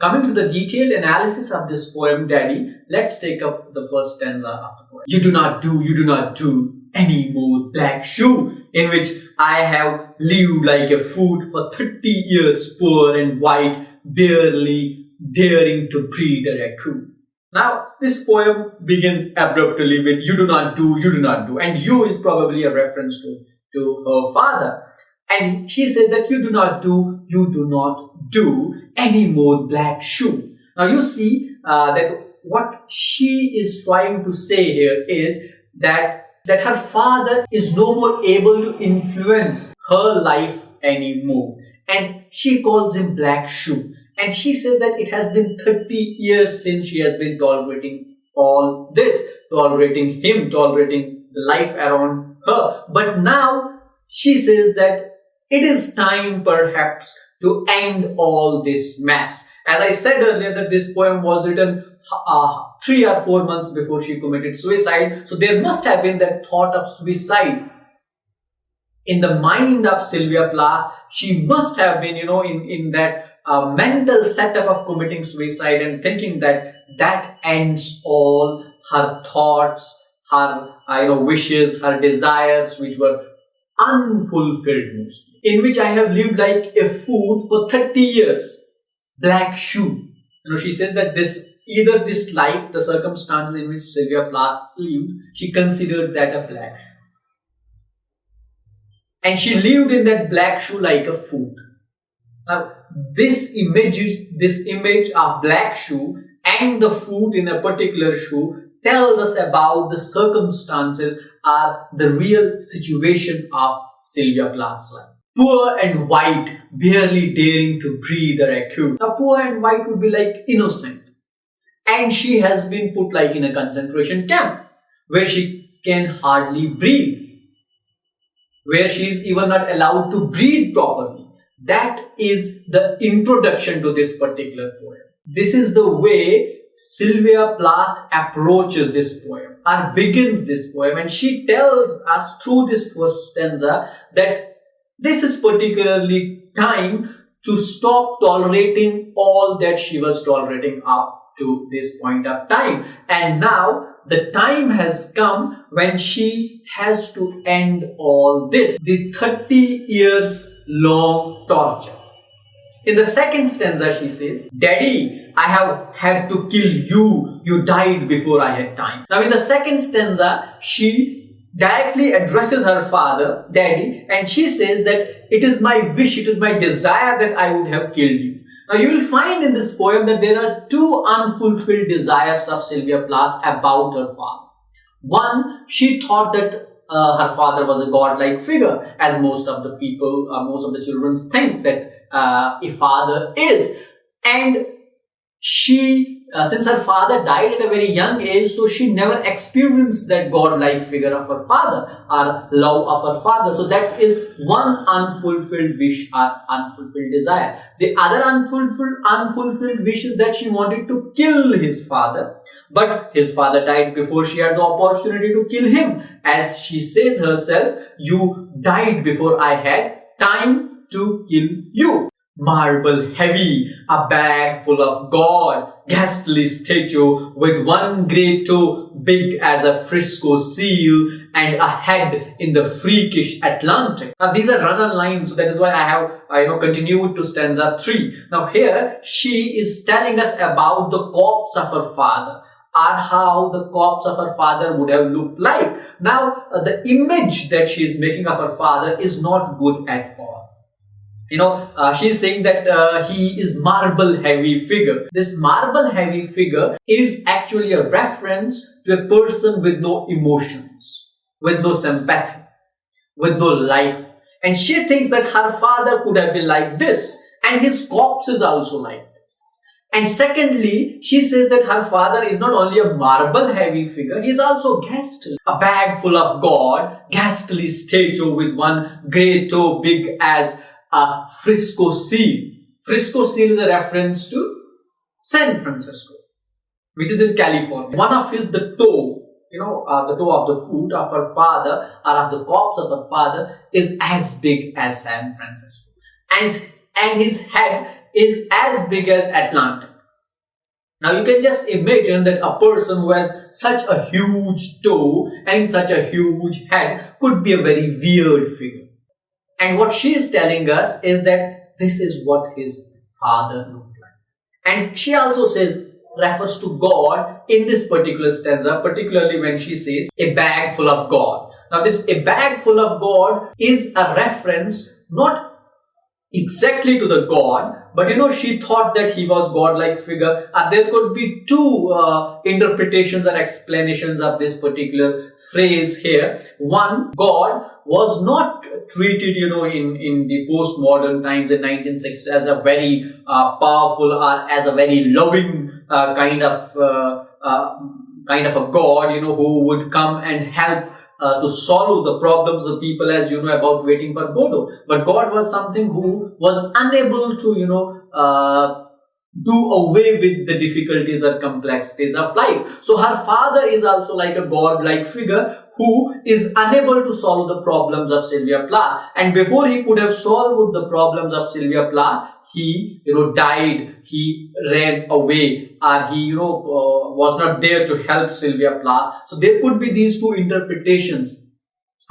Coming to the detailed analysis of this poem, Daddy, let's take up the first stanza of the poem. You do not do any more black shoe, in which I have lived like a food for 30 years, poor and white, barely daring to breed a raccoon. Now, this poem begins abruptly with you do not do, and you is probably a reference to her father. And she says that you do not do any more black shoe. Now you see that what she is trying to say here is that her father is no more able to influence her life anymore. And she calls him black shoe. And she says that it has been 30 years since she has been tolerating all this, tolerating him, tolerating the life around her. But now she says that it is time perhaps to end all this mess. As I said earlier that this poem was written 3 or 4 months before she committed suicide. So there must have been that thought of suicide in the mind of Sylvia Plath. She must have been, in that mental setup of committing suicide and thinking that ends all her thoughts, her wishes, her desires, which were unfulfilled mostly, in which I have lived like a food for 30 years. Black shoe. She says that either this life, the circumstances in which Sylvia Plath lived, she considered that a black shoe. And she lived in that black shoe like a food. Now, this image of black shoe and the food in a particular shoe tells us about the circumstances or the real situation of Sylvia Plath's life. Poor and white, barely daring to breathe a raccoon. Now, poor and white would be like innocent. And she has been put like in a concentration camp where she can hardly breathe, where she is even not allowed to breathe properly. That is the introduction to this particular poem. This is the way Sylvia Plath approaches this poem or begins this poem, and she tells us through this first stanza that this is particularly time to stop tolerating all that she was tolerating up to this point of time. And now the time has come when she has to end all this, the 30 years long torture. In the second stanza she says, Daddy, I have had to kill you. You died before I had time. Now in the second stanza, she directly addresses her father, Daddy, and she says that it is my wish, it is my desire that I would have killed you. Now you will find in this poem that there are two unfulfilled desires of Sylvia Plath about her father. One, she thought that her father was a godlike figure, as most of the people, most of the children think that a father is. And she, since her father died at a very young age, so she never experienced that godlike figure of her father or love of her father. So that is one unfulfilled wish or unfulfilled desire. The other unfulfilled wish is that she wanted to kill his father. But his father died before she had the opportunity to kill him. As she says herself, you died before I had time to kill you. Marble heavy, a bag full of God, ghastly statue with one great toe big as a Frisco seal and a head in the freakish Atlantic. Now these are run-on lines, so that is why I have continued to stanza 3. Now here she is telling us about the corpse of her father, or how the corpse of her father would have looked like. Now the image that she is making of her father is not good at all. She is saying that he is marble heavy figure. This marble heavy figure is actually a reference to a person with no emotions, with no sympathy, with no life. And she thinks that her father could have been like this, and his corpse is also like this. And secondly, she says that her father is not only a marble heavy figure, he is also ghastly. A bag full of God, ghastly statue with one great toe big as a Frisco seal. Frisco seal is a reference to San Francisco, which is in California. One of the toe, the toe of the foot of her father or of the corpse of her father is as big as San Francisco. And his head is as big as Atlantic. Now you can just imagine that a person who has such a huge toe and such a huge head could be a very weird figure. And what she is telling us is that this is what his father looked like. And she also says, refers to God in this particular stanza, particularly when she says a bag full of God. Now this a bag full of God is a reference not exactly to the God, but she thought that he was God-like figure. There could be two interpretations or explanations of this particular phrase here. One, God was not treated, in the postmodern times in 1960s as a very powerful or as a very loving kind of a God, who would come and help to solve the problems of people, as about waiting for Godot. But God was something who was unable to, do away with the difficulties or complexities of life. So her father is also like a God-like figure who is unable to solve the problems of Sylvia Plath. And before he could have solved the problems of Sylvia Plath, he died, he ran away, or he was not there to help Sylvia Plath. So there could be these two interpretations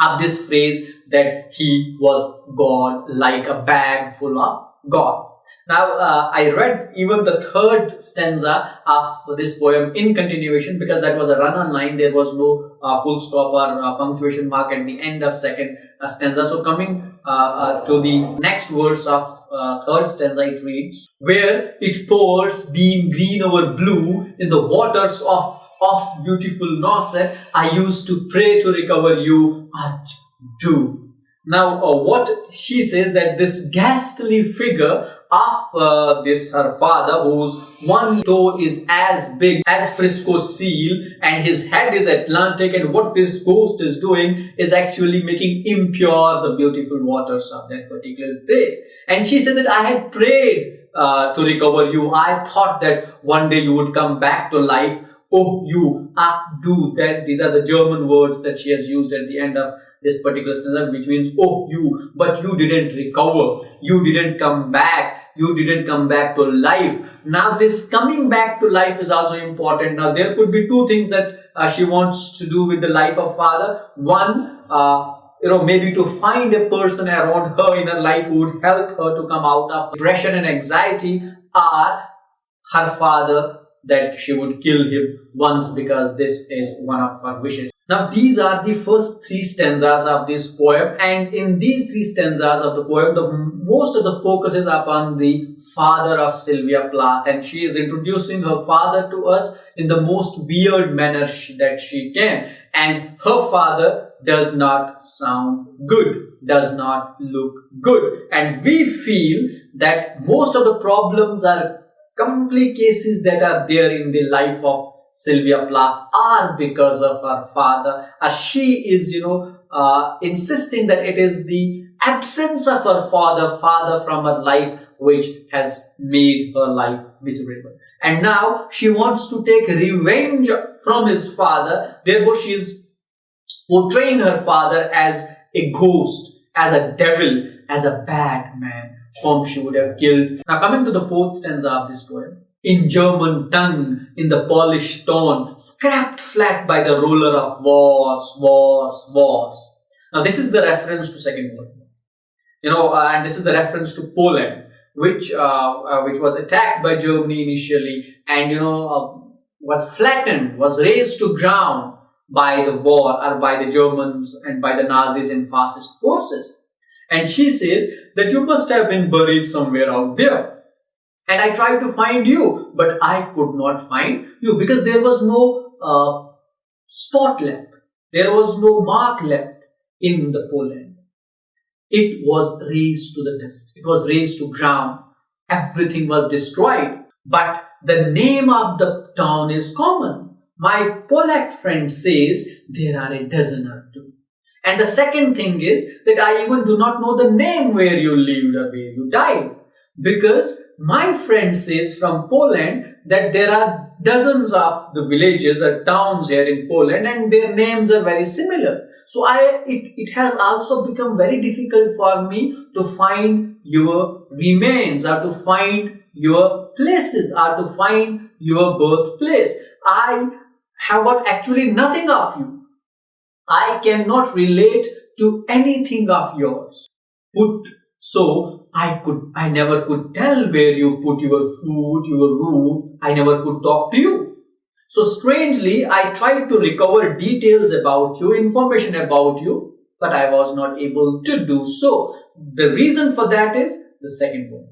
of this phrase, that he was God, like a bag full of God. Now I read even the third stanza of this poem in continuation, because that was a run-on line. There was no full stop or punctuation mark at the end of second stanza. So coming to the next verse of third stanza, it reads, where it pours being green over blue in the waters of beautiful Nauset, I used to pray to recover you, but do. Now what she says, that this ghastly figure of this her father, whose one toe is as big as Frisco seal and his head is Atlantic, and what this ghost is doing is actually making impure the beautiful waters of that particular place. And she said that I had prayed to recover you. I thought that one day you would come back to life. Oh, you, do that. These are the German words that she has used at the end of this particular stanza, which means, oh, you, but you didn't recover. You didn't come back. You didn't come back to life. Now, this coming back to life is also important. Now, there could be two things that she wants to do with the life of father. One, maybe to find a person around her in her life who would help her to come out of depression and anxiety, or her father, that she would kill him once, because this is one of her wishes. Now these are the first three stanzas of this poem, and in these three stanzas of the poem, most of the focus is upon the father of Sylvia Plath, and she is introducing her father to us in the most weird manner that she can. And her father does not sound good, does not look good, and we feel that most of the problems are complications that are there in the life of Sylvia Plath are because of her father. As she is, insisting that it is the absence of her father from her life, which has made her life miserable. And now she wants to take revenge from his father. Therefore, she is portraying her father as a ghost, as a devil, as a bad man whom she would have killed. Now coming to the fourth stanza of this poem. In German tongue, in the polished tone, scraped flat by the roller of wars. Now this is the reference to Second World War. And this is the reference to Poland, which was attacked by Germany initially, and was flattened, was razed to ground by the war, or by the Germans and by the Nazis and fascist forces. And she says that you must have been buried somewhere out there. And I tried to find you, but I could not find you, because there was no spot left. There was no mark left in the Poland. It was razed to the dust. It was razed to ground. Everything was destroyed. But the name of the town is common. My Polak friend says there are a dozen or two. And the second thing is that I even do not know the name where you lived or where you died. Because my friend says from Poland that there are dozens of the villages or towns here in Poland, and their names are very similar. So it has also become very difficult for me to find your remains or to find your places are to find your birthplace. I have got actually nothing of you. I cannot relate to anything of yours. I never could tell where you put your food, your room. I never could talk to you. So strangely, I tried to recover details about you, information about you, but I was not able to do so. The reason for that is the second one.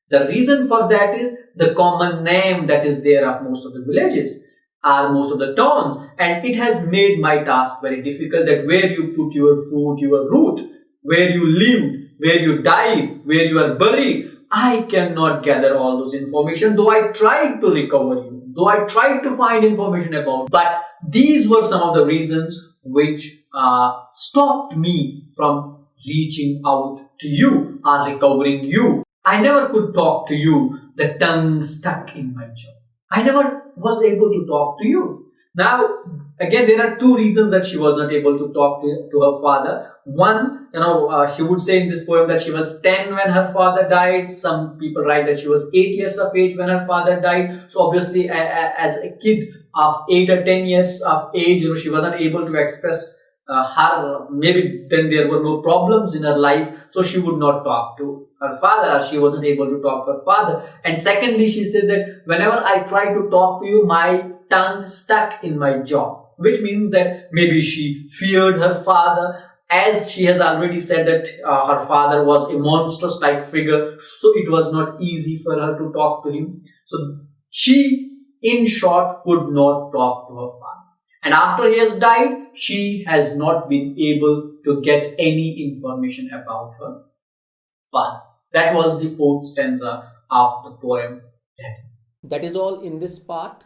The reason for that is the common name that is there of most of the villages, or most of the towns, and it has made my task very difficult, that where you put your food, your root, where you lived, where you died, where you are buried. I cannot gather all those information, though I tried to recover you, though I tried to find information about. But these were some of the reasons which stopped me from reaching out to you or recovering you. I never could talk to you. The tongue stuck in my jaw. I never was able to talk to you. Now, again, there are two reasons that she was not able to talk to her father. One, she would say in this poem that she was 10 when her father died. Some people write that she was 8 years of age when her father died. So obviously, as a kid of 8 or 10 years of age, she was not able to express maybe then there were no problems in her life, so she would not talk to her father, or she wasn't able to talk to her father. And secondly, she says that whenever I try to talk to you, my tongue stuck in my jaw, which means that maybe she feared her father, as she has already said that her father was a monstrous like figure, so it was not easy for her to talk to him. So she, in short, could not talk to her father. And after he has died, she has not been able to get any information about her father. That was the fourth stanza of the poem. That is all in this part.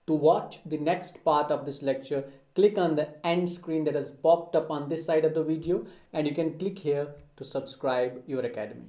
To watch the next part of this lecture, click on the end screen that has popped up on this side of the video, and you can click here to subscribe your academy.